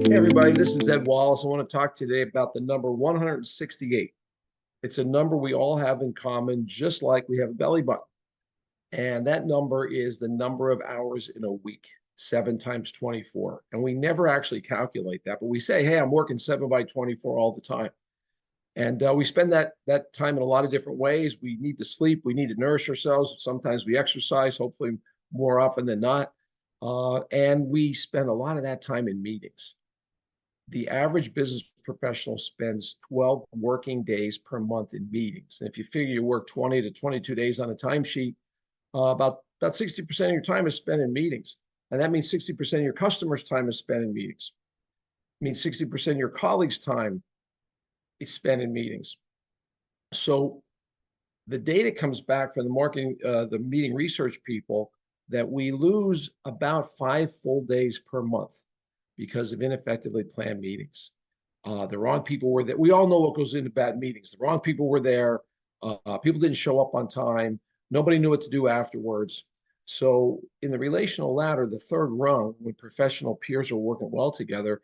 Hey everybody, this is Ed Wallace. I want to talk today about the number 168. It's a number we all have in common, just like we have a belly button. And that number is the number of hours in a week, 7 times 24. And we never actually calculate that, but we say, hey, I'm working 7 by 24 all the time. And we spend that time in a lot of different ways. We need to sleep. We need to nourish ourselves. Sometimes we exercise, hopefully more often than not. And we spend a lot of that time in meetings. The average business professional spends 12 working days per month in meetings. And if you figure you work 20 to 22 days on a timesheet, about 60% of your time is spent in meetings. And that means 60% of your customers' time is spent in meetings. It means 60% of your colleagues' time is spent in meetings. So the data comes back from the meeting research people that we lose about 5 full days per month because of ineffectively planned meetings. The wrong people were there. We all know what goes into bad meetings. The wrong people were there. People didn't show up on time. Nobody knew what to do afterwards. So in the relational ladder, the third rung, when professional peers are working well together,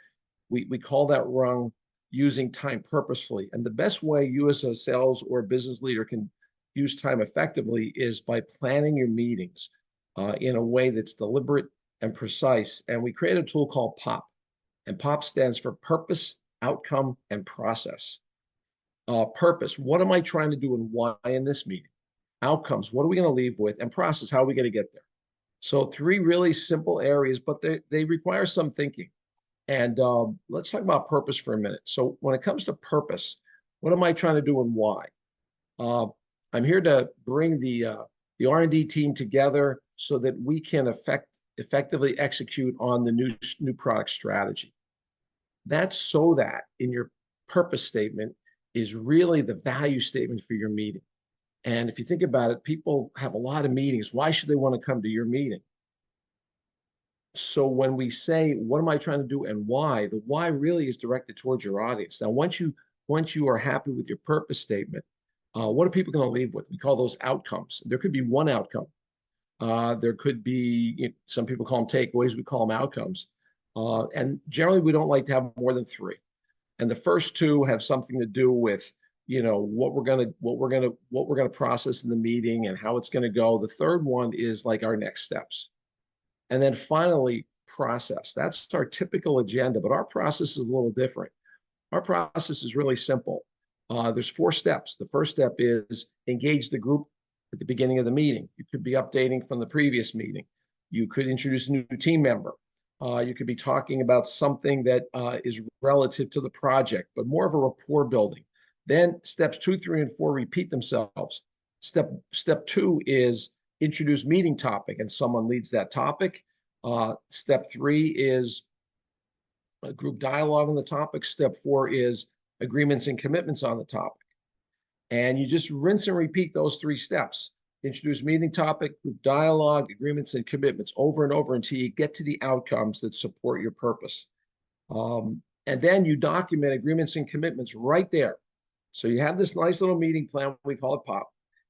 we call that rung using time purposefully. And the best way you as a sales or business leader can use time effectively is by planning your meetings in a way that's deliberate and precise. And we create a tool called POP. And POP stands for purpose, outcome, and process. Purpose, what am I trying to do and why in this meeting? Outcomes, what are we going to leave with? And process, how are we going to get there? So 3 really simple areas, but they require some thinking. And let's talk about purpose for a minute. So when it comes to purpose, what am I trying to do and why? I'm here to bring the R&D team together so that we can effectively execute on the new product strategy. That's so that in your purpose statement is really the value statement for your meeting. And if you think about it, people have a lot of meetings. Why should they want to come to your meeting? So when we say, what am I trying to do and why, the why really is directed towards your audience. Now, once you are happy with your purpose statement, what are people going to leave with? We call those outcomes. There could be one outcome. There could be, some people call them takeaways, we call them outcomes. And generally we don't like to have more than 3. And the first 2 have something to do with, what we're going to process in the meeting and how it's going to go. The third one is like our next steps. And then finally, process. That's our typical agenda, but our process is a little different. Our process is really simple. There's 4 steps. The first step is engage the group at the beginning of the meeting. You could be updating from the previous meeting. You could introduce a new team member. You could be talking about something that is relative to the project, but more of a rapport building. Then steps 2, 3, and 4 repeat themselves. Step 2 is introduce meeting topic, and someone leads that topic. Step 3 is a group dialogue on the topic. Step 4 is agreements and commitments on the topic. And you just rinse and repeat those 3 steps. Introduce meeting topic, group dialogue, agreements, and commitments over and over until you get to the outcomes that support your purpose. And then you document agreements and commitments right there. So you have this nice little meeting plan, we call it POP,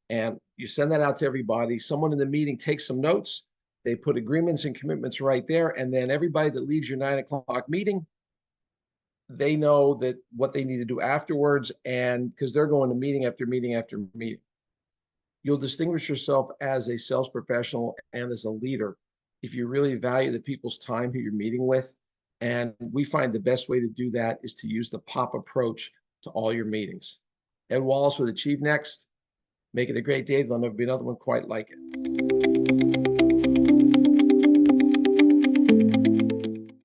and you send that out to everybody. Someone in the meeting takes some notes. They put agreements and commitments right there. And then everybody that leaves your 9 o'clock meeting, they know that what they need to do afterwards, and because they're going to meeting after meeting after meeting. You'll distinguish yourself as a sales professional and as a leader if you really value the people's time who you're meeting with. And we find the best way to do that is to use the POP approach to all your meetings. Ed Wallace with Achieve Next. Make it a great day. There'll never be another one quite like it.